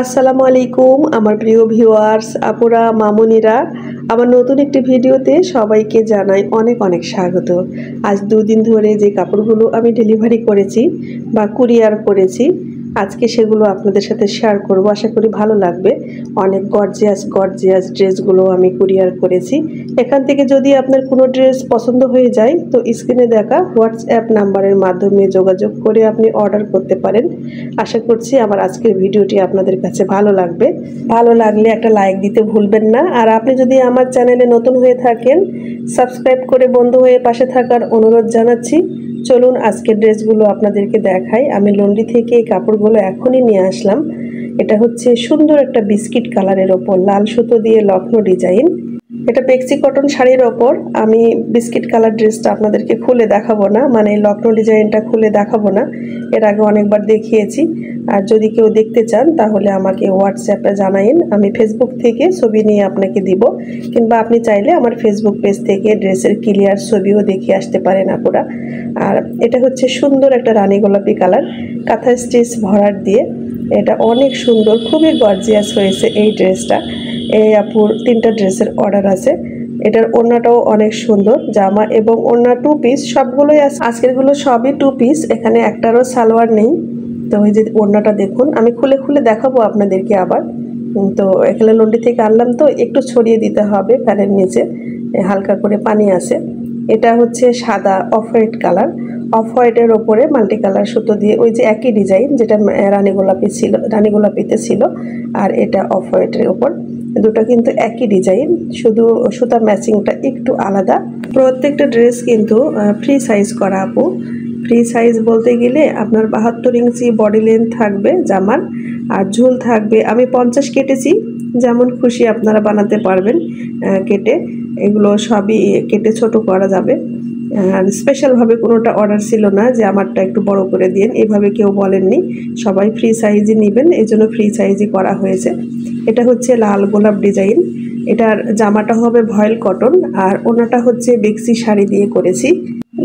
আসসালামু আলাইকুম আমার প্রিয় ভিউয়ার্স আপুরা মামুনিরা আমার নতুন একটি ভিডিওতে সবাইকে জানাই অনেক অনেক স্বাগত। আজ দুদিন ধরে যে কাপড়গুলো আমি ডেলিভারি করেছি বা কুরিয়ার করেছি আজকে সেগুলো আপনাদের সাথে শেয়ার করব। আশা করি ভালো লাগবে। অনেক গর্জিয়াস ড্রেসগুলো আমি কুরিয়ার করেছি। এখান থেকে যদি আপনার কোনো ড্রেস পছন্দ হয়ে যায় তো স্ক্রিনে দেখা হোয়াটসঅ্যাপ নাম্বারের মাধ্যমে যোগাযোগ করে আপনি অর্ডার করতে পারেন। আশা করছি আমার আজকের ভিডিওটি আপনাদের কাছে ভালো লাগবে। ভালো লাগলে একটা লাইক দিতে ভুলবেন না। আর আপনি যদি আমার চ্যানেলে নতুন হয়ে থাকেন সাবস্ক্রাইব করে বন্ধু হয়ে পাশে থাকার অনুরোধ জানাচ্ছি। চলুন আজকের ড্রেসগুলো আপনাদেরকে দেখাই। আমি লন্ড্রি থেকে এই কাপড়গুলো এখনই নিয়ে আসলাম। এটা হচ্ছে সুন্দর একটা বিস্কিট কালারের ওপর লাল সুতো দিয়ে লখনৌ ডিজাইন। এটা বেক্সি কটন শাড়ির ওপর আমি বিস্কিট কালার ড্রেসটা আপনাদেরকে খুলে দেখাবো না, মানে লখনৌ ডিজাইনটা খুলে দেখাবো না। এর আগে অনেকবার দেখিয়েছি। আর যদি কেউ দেখতে চান তাহলে আমাকে হোয়াটসঅ্যাপে জানাইন, আমি ফেসবুক থেকে ছবি নিয়ে আপনাকে দিব, কিংবা আপনি চাইলে আমার ফেসবুক পেজ থেকে ড্রেসের ক্লিয়ার ছবিও দেখে আসতে পারেন আপুরা। আর এটা হচ্ছে সুন্দর একটা রানী গোলাপি কালার কাঁথা স্টিচ ভরাট দিয়ে। এটা অনেক সুন্দর, খুবই গর্জিয়াস হয়েছে এই ড্রেসটা। এই আপুর 3টা ড্রেসের অর্ডার আছে। এটার ওড়নাটাও অনেক সুন্দর, জামা এবং ওড়না 2 পিস সবগুলোই আছে। আজকেরগুলো সবই 2 পিস, এখানে একটারও সালোয়ার নেই। তো ওই যে ওড়নাটা দেখুন, আমি খুলে খুলে দেখাবো আপনাদেরকে আবার। তো এখানে লন্ড্রি থেকে আনলাম তো একটু ছড়িয়ে দিতে হবে ফ্যানের নিচে, হালকা করে পানি আছে। এটা হচ্ছে সাদা অফ হোয়াইট কালার, অফ হোয়াইটের ওপরে মাল্টি কালার সুতো দিয়ে ওই যে একই ডিজাইন যেটা রানী গোলাপিতে ছিল, আর এটা অফ হোয়াইটের ওপর। দুটো কিন্তু একই ডিজাইন, শুধু সুতার ম্যাচিংটা একটু আলাদা। প্রত্যেকটা ড্রেস কিন্তু ফ্রি সাইজ করা আপু। ফ্রি সাইজ বলতে গেলে আপনার 72 ইঞ্চি বডি লেন্থ থাকবে জামার, আর ঝুল থাকবে। আমি 50 কেটেছি, যেমন খুশি আপনারা বানাতে পারবেন কেটে। এগুলো সবই কেটে ছোট করা যাবে। আর স্পেশালভাবে কোনোটা অর্ডার ছিল না যে আমারটা একটু বড় করে দিন, এভাবে কেউ বলেননি। সবাই ফ্রি সাইজই নেবেন, এই জন্য ফ্রি সাইজই করা হয়েছে। এটা হচ্ছে লাল গোলাপ ডিজাইন। এটার জামাটা হবে ভয়েল কটন, আর ওনাটা হচ্ছে বেক্সি শাড়ি দিয়ে করেছি।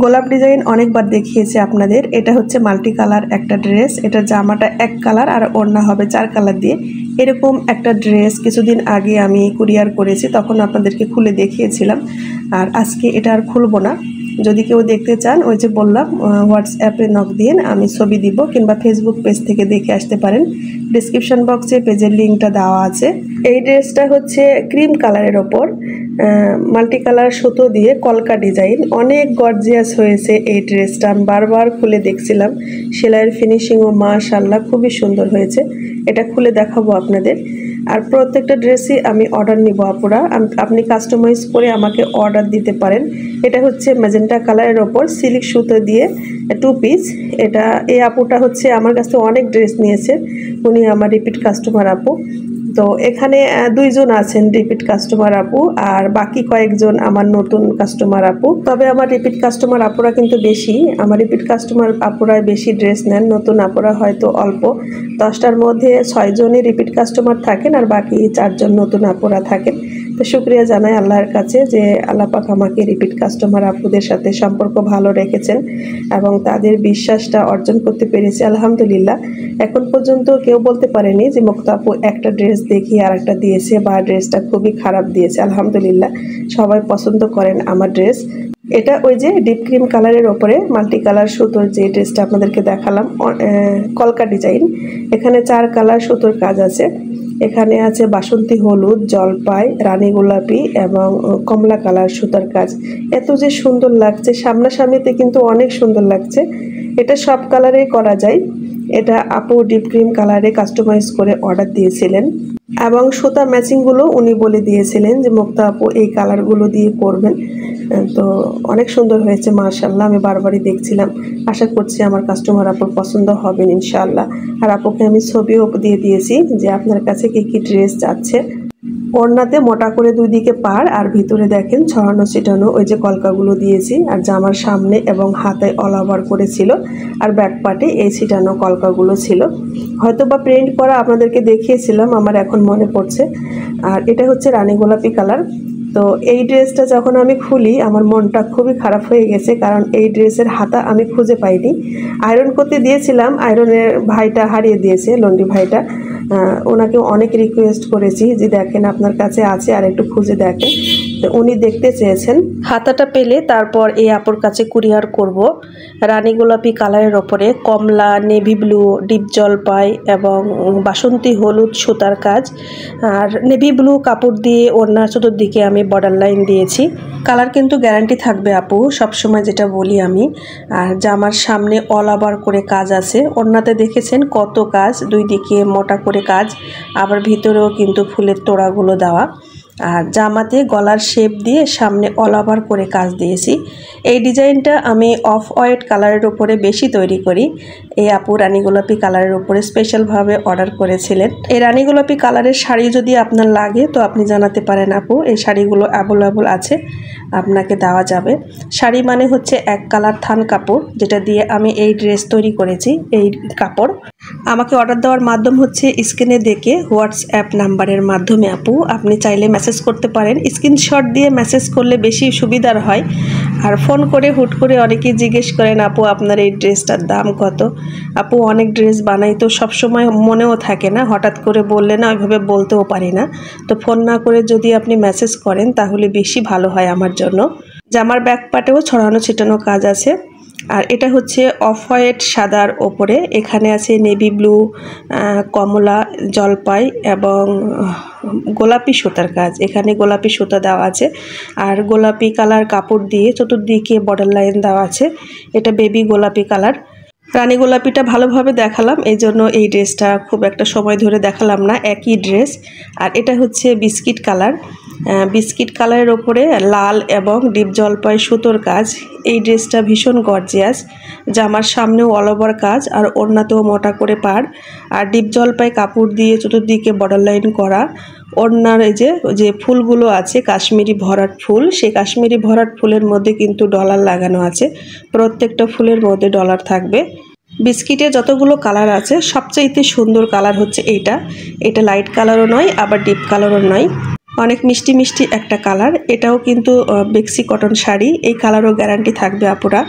গোলাপ ডিজাইন অনেকবার দেখিয়েছে আপনাদের। এটা হচ্ছে মাল্টি কালার একটা ড্রেস। এটা জামাটা 1 কালার আর ওড়না হবে 4 কালার দিয়ে। এরকম একটা ড্রেস কিছুদিন আগে আমি কুরিয়ার করেছি, তখন আপনাদেরকে খুলে দেখিয়েছিলাম। আর আজকে এটা আর খুলবো না। যদি কেউ দেখতে চান ওই যে বললাম হোয়াটসঅ্যাপে নক দিন, আমি ছবি দিব, কিংবা ফেসবুক পেজ থেকে দেখে আসতে পারেন। ডিসক্রিপশন বক্সে পেজের লিঙ্কটা দেওয়া আছে। এই ড্রেসটা হচ্ছে ক্রিম কালারের ওপর মাল্টি কালার সুতো দিয়ে কলকা ডিজাইন। অনেক গর্জিয়াস হয়েছে এই ড্রেসটা, আমি বারবার খুলে দেখছিলাম। সেলাইয়ের ফিনিশিংও মাশাআল্লাহ খুবই সুন্দর হয়েছে। এটা খুলে দেখাবো আপনাদের। আর প্রত্যেকটা ড্রেসই আমি অর্ডার নিব আপুরা, আপনি কাস্টমাইজ করে আমাকে অর্ডার দিতে পারেন। এটা হচ্ছে ম্যাজেন্টা কালারের ওপর সিল্ক সুতো দিয়ে 2 পিস। এটা এই আপুটা হচ্ছে আমার কাছে অনেক ড্রেস নিয়েছে, উনি আমার রিপিট কাস্টমার আপু। তো এখানে 2 জন আছেন রিপিট কাস্টমার আপু, আর বাকি কয়েকজন আমার নতুন কাস্টমার আপু। তবে আমার রিপিট কাস্টমার আপুরা কিন্তু বেশি, আমার রিপিট কাস্টমার আপুরা বেশি ড্রেস নেন, নতুন আপুরা হয়তো অল্প। 10টার মধ্যে 6 জনই রিপিট কাস্টমার থাকেন, আর বাকি 4 জন নতুন আপুরা থাকেন। তো শুক্রিয়া জানাই আল্লাহর কাছে যে আল্লাহ পাক আমাকে রিপিট কাস্টমার আপুদের সাথে সম্পর্ক ভালো রেখেছেন এবং তাদের বিশ্বাসটা অর্জন করতে পেরেছি আলহামদুলিল্লাহ। এখন পর্যন্ত কেউ বলতে পারেনি যে মুক্তা আপু একটা ড্রেস দেখিয়ে আর একটা দিয়েছে বা ড্রেসটা খুবই খারাপ দিয়েছে। আলহামদুলিল্লাহ সবাই পছন্দ করেন আমার ড্রেস। এটা ওই যে ডিপ ক্রিম কালারের ওপরে মাল্টি কালার সুতোর যে ড্রেসটা আপনাদেরকে দেখালাম, কলকা ডিজাইন। এখানে 4 কালার সুতোর কাজ আছে। এখানে আছে বাসন্তী হলুদ, জলপাই, রানী গোলাপি এবং কমলা কালার সুতার কাজ। এত যে সুন্দর লাগছে, সামনাসামনিতে কিন্তু অনেক সুন্দর লাগছে। এটা সব কালারেই করা যায়। এটা আপু ডিপ ক্রিম কালারে কাস্টমাইজ করে অর্ডার দিয়েছিলেন এবং সুতা ম্যাচিংগুলো উনি বলে দিয়েছিলেন যে মুক্তা আপু এই কালারগুলো দিয়ে করবেন। তো অনেক সুন্দর হয়েছে মাশাআল্লাহ, আমি বারবারই দেখছিলাম। আশা করছি আমার কাস্টমার আপুর পছন্দ হবেন ইনশাআল্লাহ। আর আপুকে আমি ছবিও দিয়ে দিয়েছি যে আপনার কাছে কি কি ড্রেস যাচ্ছে। ওড়নাতে মোটা করে 2 দিকে পাড়, আর ভিতরে দেখেন ছড়ানো ছিটানো ওই যে কলকাগুলো দিয়েছি। আর জামার সামনে এবং হাতে অল ওভার করেছিল, আর ব্যাক পার্টে এই ছিটানো কলকাগুলো ছিল। হয়তো বা প্রিন্ট করা আপনাদেরকে দেখিয়েছিলাম, আমার এখন মনে পড়ছে। আর এটা হচ্ছে রানী গোলাপি কালার। তো এই ড্রেসটা যখন আমি খুলি আমার মনটা খুবই খারাপ হয়ে গেছে, কারণ এই ড্রেসের হাতা আমি খুঁজে পাইনি। আয়রন করতে দিয়েছিলাম, আয়রনের ভাইটা হারিয়ে দিয়েছে, লন্ড্রি ভাইটা। ওনাকে অনেক রিকোয়েস্ট করেছি যে দেখেন আপনার কাছে আছে আর একটু খুঁজে দেখেন, তো উনি দেখতে চেয়েছেন। হাতাটা পেলে তারপর এই আপুর কাছে কুরিয়ার করব। রানী গোলাপি কালারের ওপরে কমলা, নেভি ব্লু, ডিপ জলপাই এবং বাসন্তী হলুদ সুতার কাজ, আর নেভি ব্লু কাপড় দিয়ে ওড়নার চতুর্দিকে আমি বর্ডার লাইন দিয়েছি। কালার কিন্তু গ্যারান্টি থাকবে আপু, সবসময় যেটা বলি আমি। আর জামার সামনে অল ওভার করে কাজ আছে, ওড়নাতে দেখেছেন কত কাজ, দুই দিকে মোটা করে কাজ, আবার ভিতরেও কিন্তু ফুলের তোড়াগুলো দেওয়া। আর জামাতে গলার শেপ দিয়ে সামনে অল ওভার করে কাজ দিয়েছি। এই ডিজাইনটা আমি অফ হোয়াইট কালারের উপরে বেশি তৈরি করি। এই আপু রানী গোলাপি কালারের উপরে স্পেশালভাবে অর্ডার করেছিলেন। এই রানী গোলাপি কালারের শাড়ি যদি আপনার লাগে তো আপনি জানাতে পারেন আপু, এই শাড়িগুলো অ্যাভেলেবল আছে, আপনাকে দেওয়া যাবে। শাড়ি মানে হচ্ছে এক কালার থান কাপড়, যেটা দিয়ে আমি এই ড্রেস তৈরি করেছি। এই কাপড় আমাকে অর্ডার দেওয়ার মাধ্যম হচ্ছে স্ক্রিনে দেখে হোয়াটসঅ্যাপ নাম্বারের মাধ্যমে আপু, আপনি চাইলে মেসেজ করতে পারেন। স্ক্রিনশট দিয়ে মেসেজ করলে বেশি সুবিধার হয়। আর ফোন করে হুট করে অনেকেই জিজ্ঞেস করেন আপু আপনার এই ড্রেসটার দাম কত। আপু অনেক ড্রেস বানাই তো সবসময় মনেও থাকে না, হঠাৎ করে বললে না ওইভাবে বলতেও পারি না। তো ফোন না করে যদি আপনি মেসেজ করেন তাহলে বেশি ভালো হয় আমার জন্য। জামার ব্যাক পার্টেও ছড়ানো ছিটানো কাজ আছে। আর এটা হচ্ছে অফ হোয়াইট সাদার ওপরে, এখানে আছে নেভি ব্লু, কমলা, জলপাই এবং গোলাপি সুতার কাজ। এখানে গোলাপি সুতা দেওয়া আছে আর গোলাপি কালার কাপড় দিয়ে চতুর্দিকে বর্ডার লাইন দেওয়া আছে। এটা বেবি গোলাপি কালার। রানী গোলাপিটা ভালোভাবে দেখালাম, এই জন্য এই ড্রেসটা খুব একটা সময় ধরে দেখালাম না, একই ড্রেস। আর এটা হচ্ছে বিস্কিট কালার, বিস্কিট কালারের ওপরে লাল এবং ডিপ জলপাই সুতোর কাজ। এই ড্রেসটা ভীষণ গর্জিয়াস, জামার সামনেও অল ওভার কাজ আর ওড়নাতেও মোটা করে পাড়, আর ডিপ জলপাই কাপড় দিয়ে চতুর্দিকে বর্ডার লাইন করা। ওড়নার এই যে ফুলগুলো আছে কাশ্মীরি ভরাট ফুল, সেই কাশ্মীরি ভরাট ফুলের মধ্যে কিন্তু ডলার লাগানো আছে, প্রত্যেকটা ফুলের মধ্যে ডলার থাকবে। বিস্কিটের যতগুলো কালার আছে সবচেয়ে সুন্দর কালার হচ্ছে এটা লাইট কালারও নয় আবার ডিপ কালারও নয়, অনেক মিষ্টি মিষ্টি একটা কালার। এটাও কিন্তু বেক্সি কটন শাড়ি, এই কালারও গ্যারান্টি থাকবে আপুরা।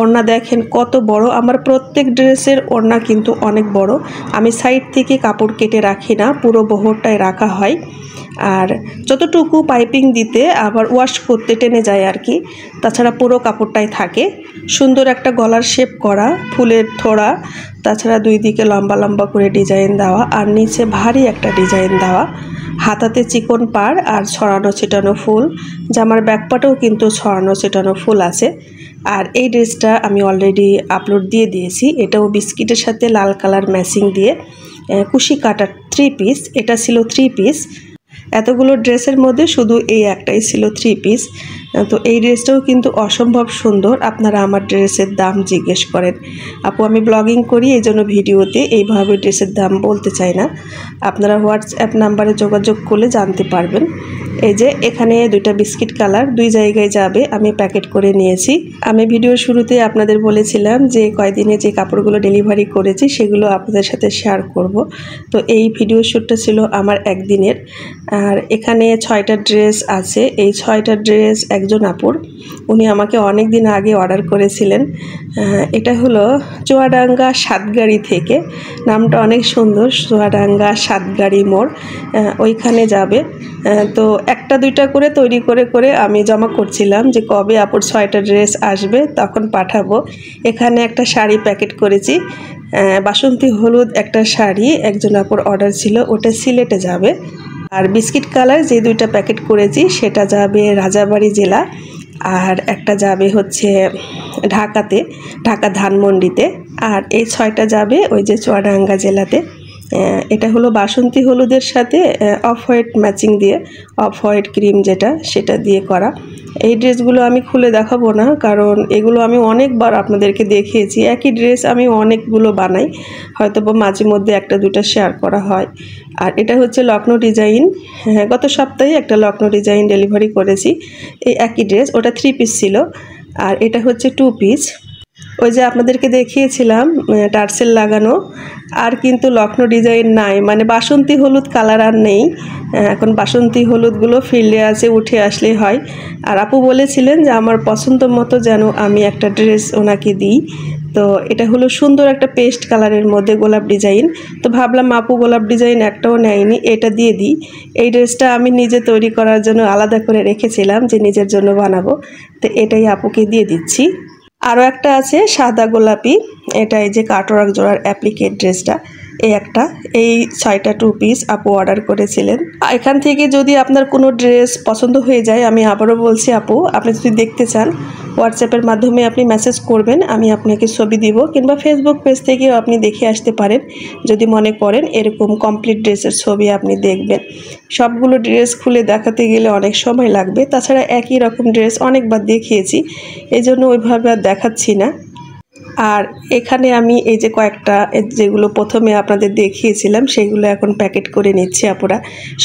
ওড়না দেখেন কত বড়, আমার প্রত্যেক ড্রেসের ওড়না কিন্তু অনেক বড়। আমি সাইড থেকে কাপড় কেটে রাখি না, পুরো বহরটাই রাখা হয়। আর যতটুকু পাইপিং দিতে আবার ওয়াশ করতে টেনে যায় আর কি, তাছাড়া পুরো কাপড়টাই থাকে। সুন্দর একটা গলার শেপ করা, ফুলের থোড়া, তাছাড়া দুই দিকে লম্বা লম্বা করে ডিজাইন দেওয়া আর নিচে ভারী একটা ডিজাইন দেওয়া। হাতাতে চিকন পাড় আর ছড়ানো ছিটানো ফুল, জামার ব্যাকপাটেও কিন্তু ছড়ানো ছিটানো ফুল আছে। আর এই ড্রেসটা আমি অলরেডি আপলোড দিয়ে দিয়েছি, এটাও বিস্কিটের সাথে লাল কালার ম্যাচিং দিয়ে কুশি কাটার 3 পিস। এটা ছিল 3 পিস, এতগুলো ড্রেসের মধ্যে শুধু এই একটাই ছিল 3 পিস। তো এই ড্রেসটাও কিন্তু অসম্ভব সুন্দর। আপনারা আমার ড্রেসের দাম জিজ্ঞেস করেন, আপু আমি ব্লগিং করি এই জন্য ভিডিওতে এইভাবে ড্রেসের দাম বলতে চাই না, আপনারা হোয়াটসঅ্যাপ নাম্বারে যোগাযোগ করলে জানতে পারবেন। এই যে এখানে দুইটা বিস্কিট কালার, দুই জায়গায় যাবে, আমি প্যাকেট করে নিয়েছি। আমি ভিডিওর শুরুতে আপনাদের বলেছিলাম যে কয়দিনে যে কাপড়গুলো ডেলিভারি করেছি সেগুলো আপনাদের সাথে শেয়ার করব। তো এই ভিডিও শ্যুটটা ছিল আমার একদিনের। আর এখানে 6টা ড্রেস আছে, এই 6টা ড্রেস একজন আপুর, উনি আমাকে অনেক দিন আগে অর্ডার করেছিলেন। এটা হলো চুয়াডাঙ্গা সাতগাড়ি থেকে, নামটা অনেক সুন্দর, চুয়াডাঙ্গা সাতগাড়ি মোড়, ওইখানে যাবে। তো একটা দুইটা করে তৈরি করে আমি জমা করছিলাম যে কবে আপুর 6টা ড্রেস আসবে তখন পাঠাবো। এখানে একটা শাড়ি প্যাকেট করেছি, বাসন্তী হলুদ একটা শাড়ি একজন আপুর অর্ডার ছিল, ওটা সিলেটে যাবে। আর বিস্কিট কালার যে দুইটা প্যাকেট করেছি সেটা যাবে রাজাবাড়ি জেলা, আর একটা যাবে হচ্ছে ঢাকা ধানমন্ডিতে, আর এই 6টা যাবে ওই যে চুয়াডাঙ্গা জেলাতে। এটা হলো বাসন্তী হলুদের সাথে অফ হোয়াইট ম্যাচিং দিয়ে, অফ হোয়াইট ক্রিম যেটা সেটা দিয়ে করা। এই ড্রেসগুলো আমি খুলে দেখাবো না, কারণ এগুলো আমি অনেকবার আপনাদেরকে দেখিয়েছি। একই ড্রেস আমি অনেকগুলো বানাই, হয়তো বা মাঝে মধ্যে একটা দুটো শেয়ার করা হয়। আর এটা হচ্ছে লখনৌ ডিজাইন, গত সপ্তাহে একটা লখনৌ ডিজাইন ডেলিভারি করেছি, এই একই ড্রেস, ওটা 3 পিস ছিল। আর এটা হচ্ছে 2 পিস। ওই যে আপনাদেরকে দেখিয়েছিলাম টার্সেল লাগানো, আর কিন্তু লখনৌ ডিজাইন নাই, মানে বাসন্তী হলুদ কালার আর নেই। এখন বাসন্তী হলুদগুলো ফিল্ডে আছে, উঠে আসলেই হয়। আর আপু বলেছিলেন যে আমার পছন্দ মতো যেন আমি একটা ড্রেস ওনাকে দিই। তো এটা হলো সুন্দর একটা পেস্ট কালারের মধ্যে গোলাপ ডিজাইন। তো ভাবলাম আপু গোলাপ ডিজাইন একটাও নেয়নি, এটা দিয়ে দিই। এই ড্রেসটা আমি নিজে তৈরি করার জন্য আলাদা করে রেখেছিলাম যে নিজের জন্য বানাবো, তো এটাই আপুকে দিয়ে দিচ্ছি। আরও একটা আছে সাদা গোলাপি, এটা এই যে কাটওয়ার্ক জোড়ার অ্যাপ্লিকেট ড্রেসটা, এই 6টা 2 পিস আপু অর্ডার করেছিলেন। এখান থেকে যদি আপনার কোনো ড্রেস পছন্দ হয়ে যায়, আমি আবারও বলছি আপু, আপনি যদি দেখতে চান হোয়াটসঅ্যাপের মাধ্যমে আপনি মেসেজ করবেন, আমি আপনাকে ছবি দিব, কিংবা ফেসবুক পেজ থেকেও আপনি দেখে আসতে পারেন যদি মনে করেন এরকম কমপ্লিট ড্রেসের ছবি আপনি দেখবেন। সবগুলো ড্রেস খুলে দেখাতে গেলে অনেক সময় লাগবে, তাছাড়া একই রকম ড্রেস অনেকবার দেখিয়েছি, এই জন্য ওইভাবে আর দেখাচ্ছি না। আর এখানে আমি এই যে কয়েকটা যেগুলো প্রথমে আপনাদের দেখিয়েছিলাম সেগুলো এখন প্যাকেট করে নিচ্ছি আপুরা।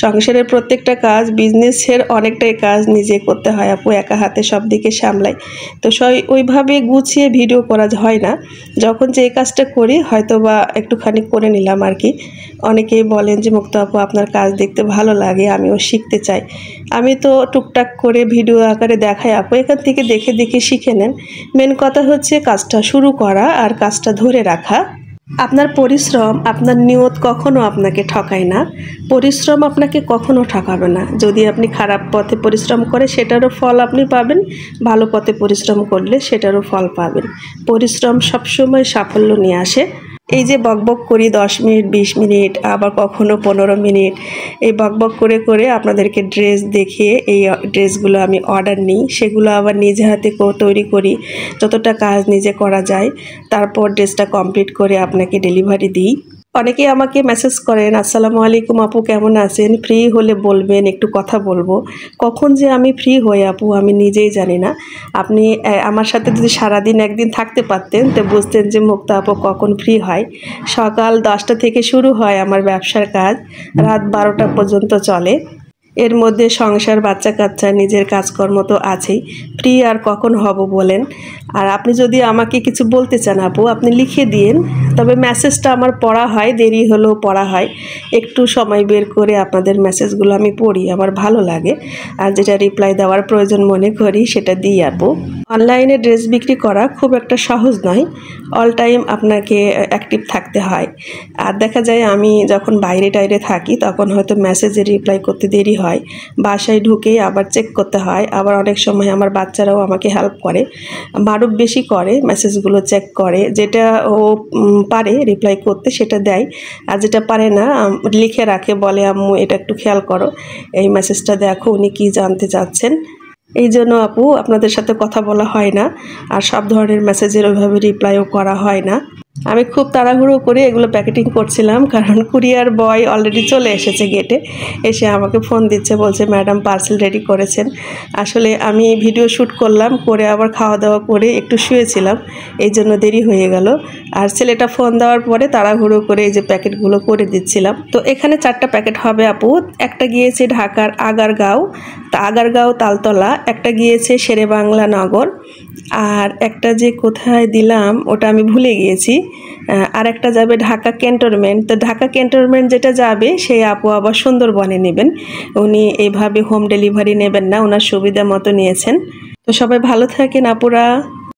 সংসারের প্রত্যেকটা কাজ, বিজনেসের অনেকটাই কাজ নিজে করতে হয় আপু, একা হাতে সব দিকে সামলাই, তো ওইভাবে গুছিয়ে ভিডিও করা হয় না। যখন যে কাজটা করি হয়তো বা একটুখানি করে নিলাম আর কি। অনেকেই বলেন যে মুক্তা আপু আপনার কাজ দেখতে ভালো লাগে, আমিও শিখতে চাই। আমি তো টুকটাক করে ভিডিও আকারে দেখাই আপু, এখান থেকে দেখে দেখে শিখে নেন। মেন কথা হচ্ছে কাজটা শুরু করা আর কাজটা ধরে রাখা। আপনার পরিশ্রম, আপনার নিয়ত কখনো আপনাকে ঠকায় না, পরিশ্রম আপনাকে কখনো ঠকাবে না। যদি আপনি খারাপ পথে পরিশ্রম করে সেটারও ফল আপনি পাবেন, ভালো পথে পরিশ্রম করলে সেটারও ফল পাবেন। পরিশ্রম সবসময় সাফল্য নিয়ে আসে। এই যে বকবক করি 10 মিনিট 20 মিনিট, আবার কখনো 15 মিনিট, এই বকবক করে করে আপনাদেরকে ড্রেস দেখিয়ে এই ড্রেসগুলো আমি অর্ডার নিই, সেগুলো আবার নিজে হাতে তৈরি করি, যতটা কাজ নিজে করা যায়, তারপর ড্রেসটা কমপ্লিট করে আপনাকে ডেলিভারি দিই। অনেকেই আমাকে মেসেজ করেন, আসসালামু আলাইকুম আপু কেমন আছেন, ফ্রি হলে বলবেন, একটু কথা বলবো। কখন যে আমি ফ্রি হই আপু আমি নিজেই জানি না। আপনি আমার সাথে যদি সারাদিন একদিন থাকতে পারতেন তো বুঝতেন যে মুক্তা আপু কখন ফ্রি হয়। সকাল 10টা থেকে শুরু হয় আমার ব্যবসার কাজ, রাত 12টা পর্যন্ত চলে। এর মধ্যে সংসার, বাচ্চা কাচ্চা, নিজের কাজকর্ম তো আছেই, ফ্রি আর কখন হব বলেন। আর আপনি যদি আমাকে কিছু বলতে চান আপু আপনি লিখে দিন, তবে মেসেজটা আমার পড়া হয়, দেরি হলেও পড়া হয়। একটু সময় বের করে আপনাদের মেসেজগুলো আমি পড়ি, আমার ভালো লাগে, আর যেটা রিপ্লাই দেওয়ার প্রয়োজন মনে করি সেটা দিই আপু। অনলাইনে ড্রেস বিক্রি করা খুব একটা সহজ নয়, অল টাইম আপনাকে অ্যাক্টিভ থাকতে হয়। আর দেখা যায় আমি যখন বাইরে টাইরে থাকি তখন হয়তো মেসেজে রিপ্লাই করতে দেরি হয়, বাসায় ঢুকেই আবার চেক করতে হয়। আবার অনেক সময় আমার বাচ্চারাও আমাকে হেল্প করে, মারুফ বেশি করে, মেসেজগুলো চেক করে, যেটা ও পারে রিপ্লাই করতে সেটা দেয়, আর যেটা পারে না লিখে রাখে, বলে আম্মু এটা একটু খেয়াল করো, এই মেসেজটা দেখো উনি কি জানতে চাচ্ছেন। এই জন্য আপু আপনাদের সাথে কথা বলা হয় না, আর সব ধরনের মেসেজের ওইভাবে রিপ্লাইও করা হয় না। আমি খুব তাড়াহুড়ো করে এগুলো প্যাকেটিং করছিলাম, কারণ কুরিয়ার বয় অলরেডি চলে এসেছে গেটে, এসে আমাকে ফোন দিচ্ছে, বলছে ম্যাডাম পার্সেল রেডি করেছেন। আসলে আমি ভিডিও শ্যুট করলাম, করে আবার খাওয়া দাওয়া করে একটু শুয়েছিলাম, এই জন্য দেরি হয়ে গেল। আর ছেলেটা ফোন দেওয়ার পরে তাড়াহুড়ো করে এই যে প্যাকেটগুলো করে দিচ্ছিলাম। তো এখানে 4টা প্যাকেট হবে আপু। একটা গিয়েছে ঢাকার আগারগাঁও তালতলা, একটা গিয়েছে শেরেবাংলা নগর, আর একটা যে কোথায় দিলাম ওটা আমি ভুলে গিয়েছি। আর একটা যাবে ঢাকা ক্যান্টনমেন্ট। তো ঢাকা ক্যান্টনমেন্ট যেটা যাবে সেই আপু আবার সুন্দরবনে নেবেন, উনি এইভাবে হোম ডেলিভারি নেবেন না, ওনার সুবিধা মতো নিয়েছেন। তো সবাই ভালো থাকেন আপুরা।